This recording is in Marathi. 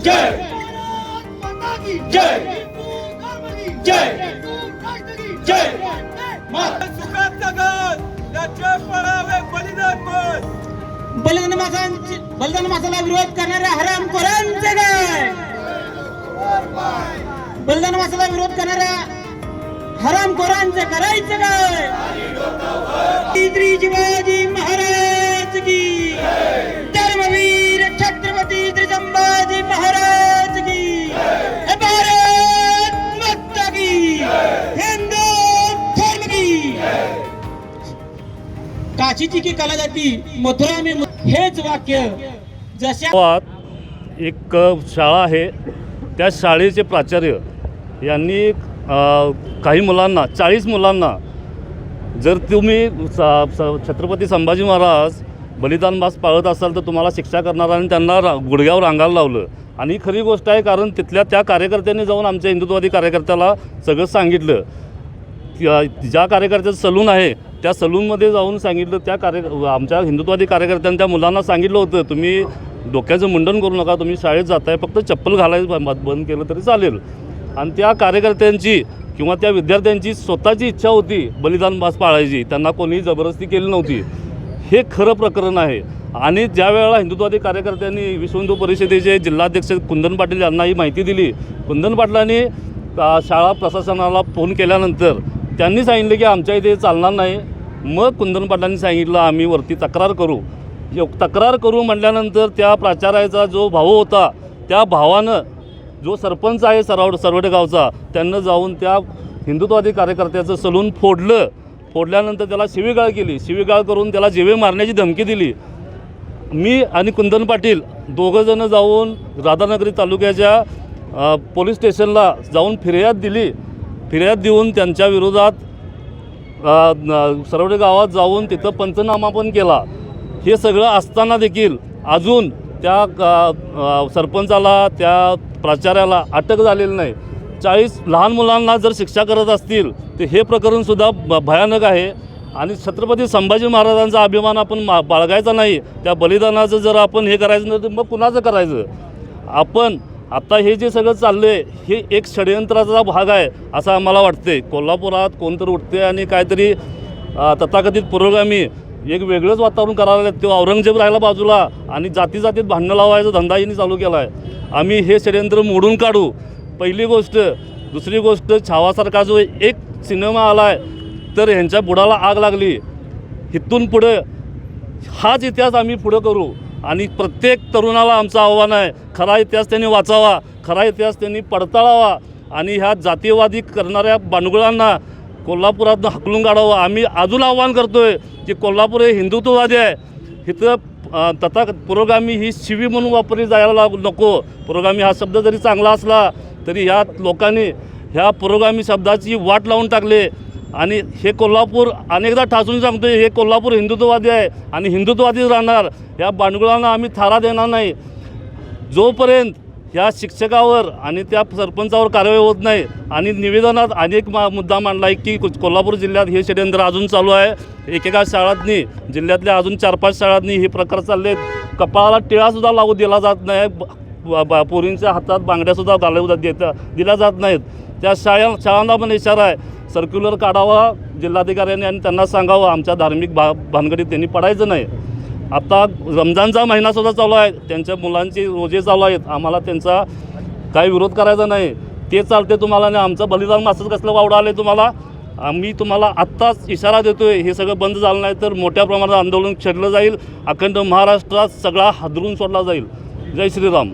जय जय जय जय सुखात जगत त्याचे पडावे बलिदान पण बलिदान मासाला विरोध करणाऱ्या हरामखोरांचे काय? बलिदान मासाला विरोध करणाऱ्या हरामखोरांचे करायचे काय? छत्रपती शिवाजी महाराज की, धर्मवीर छत्रपती श्री संभाजी महाराज की, भारत माता की, हिंदू धर्म की. काशीची की कला जाती मथुरा में, हेच वाक्य जशा गावात एक शाळा आहे. त्या शाळेचे प्राचार्य यांनी काही मुलांना 40 मुलांना जर तुम्ही छत्रपती संभाजी महाराज बलिदान मास पाळत असाल तर तुम्हाला शिक्षा करणार आणि त्यांना गुडघ्यावर रांगायला लावलं. आणि ही खरी गोष्ट आहे, कारण तिथल्या त्या कार्यकर्त्यांनी जाऊन आमच्या हिंदुत्ववादी कार्यकर्त्याला सगळं सांगितलं. ज्या कार्यकर्त्याचं सलून आहे त्या सलूनमध्ये जाऊन सांगितलं. आमच्या हिंदुत्ववादी कार्यकर्त्यांनी त्या मुलांना सांगितलं होतं, तुम्ही डोक्याचं मुंडन करू नका, तुम्ही शाळेत जाताय, फक्त चप्पल घालायचं बंद केलं तरी चालेल. आणि त्या कार्यकर्त्यांची किंवा त्या विद्यार्थ्यांची स्वतःची इच्छा होती बलिदान मास पाळायची, त्यांना कोणीही जबरदस्ती केली नव्हती. हे खरं प्रकरण आहे. आणि ज्या वेळेला हिंदुत्ववादी कार्यकर्त्यांनी विश्व हिंदू परिषदेचे जिल्हाध्यक्ष कुंदन पाटील यांना ही माहिती दिली. कुंदन पाटलांनी शाळा प्रशासनाला फोन केल्यानंतर त्यांनी सांगितलं की आमच्या इथे चालणार नाही. मग कुंदन पाटलांनी सांगितलं आम्ही वरती तक्रार करू. तक्रार करू म्हटल्यानंतर त्या प्राचार्याचा जो भाऊ होता, त्या भावानं जो सरपंच आहे सरवडे गावचा, त्यांना जाऊन त्या हिंदुत्ववादी कार्यकर्त्याचं सलून फोडल्यानंतर त्याला शिवीगाळ केली. शिवीगाळ करून त्याला जीवे मारण्याची धमकी दिली. मी आणि कुंदन पाटील दोघंजणं जाऊन राधानगरी तालुक्याच्या पोलीस स्टेशनला जाऊन फिर्याद दिली. फिर्याद देऊन त्यांच्या विरोधात सरवडे गावात जाऊन तिथं पंचनामा पण केला. हे सगळं असताना देखील अजून त्या सरपंचाला, त्या प्राचार्याला अटक झालेली नाही. 40 लहान मुलांना जर शिक्षा करत असतील तर हे प्रकरणसुद्धा भयानक आहे. आणि छत्रपती संभाजी महाराजांचा अभिमान आपण बाळगायचा नाही. त्या बलिदानाचं जर आपण हे करायचं नाही तर मग कुणाचं करायचं? आपण आता हे जे सगळं चाललं आहे हे एक षडयंत्राचा भाग आहे असं आम्हाला वाटते. कोल्हापुरात कोणतरी उठते आणि काहीतरी तथाकथित पुरोगामी एक वेगळंच वातावरण करायला लागलं. तो औरंगजेब राहिला बाजूला आणि जातीत भांडणं लावायचा धंदा यांनी चालू केला आहे. आम्ही हे षडयंत्र मोडून काढू, पहिली गोष्ट. दुसरी गोष्ट, छावासारखा जो एक सिनेमा आला आहे तर ह्यांच्या बुडाला आग लागली. इथून पुढं हाच इतिहास आम्ही पुढं करू. आणि प्रत्येक तरुणाला आमचं आव्हान आहे, खरा इतिहास त्यांनी वाचावा, खरा इतिहास त्यांनी पडताळावा आणि ह्या जातीयवादी करणाऱ्या बांडगुळांना कोल्हापुरातून हाकलून काढावं. आम्ही अजून आव्हान करतो आहे की कोल्हापूर हे हिंदुत्ववादी आहे. इथं तथा पुरोगामी ही शिवी म्हणून वापरली जायला नको. पुरोगामी हा शब्द जरी चांगला असला तरी ह्या लोकांनी ह्या पुरोगामी शब्दाची वाट लावून टाकले. आणि हे कोल्हापूर अनेकदा ठासून सांगतो, हे कोल्हापूर हिंदुत्ववादी आहे आणि हिंदुत्ववादीच राहणार. या बांडगुळांना आम्ही थारा देणार नाही. जोपर्यंत ह्या शिक्षकावर आणि त्या सरपंचावर कारवाई होत नाही. आणि निवेदनात अनेक मुद्दा मांडला आहे की कोल्हापूर जिल्ह्यात हे षडयंत्र अजून चालू आहे. एकेका शाळांनी, जिल्ह्यातल्या अजून 4-5 शाळांनी हे प्रकार चालले आहेत. कपाळाला टिळासुद्धा लावू दिला जात नाही. पोरींच्या हातात बांगड्यासुद्धा घालू दिल्या जात नाहीत. त्या शाळांना पण इशारा आहे, सर्क्युलर काढावा जिल्हाधिकाऱ्यांनी आणि त्यांना सांगावं आमच्या धार्मिक भानगडीत त्यांनी पडायचं नाही. आता रमजानचा महिनासुद्धा चालू आहे, त्यांच्या मुलांचे रोजे चालू आहेत. आम्हाला त्यांचा काही विरोध करायचा नाही. ते चालते तुम्हाला आणि आमचं बलिदान मासच कसलं वावडं आलं तुम्हाला. आम्ही तुम्हाला आत्ताच इशारा देतो आहे, हे सगळं बंद झालं नाही तर मोठ्या प्रमाणात आंदोलन छेडलं जाईल. अखंड महाराष्ट्रात सगळा हादरून सोडला जाईल. जय श्रीराम.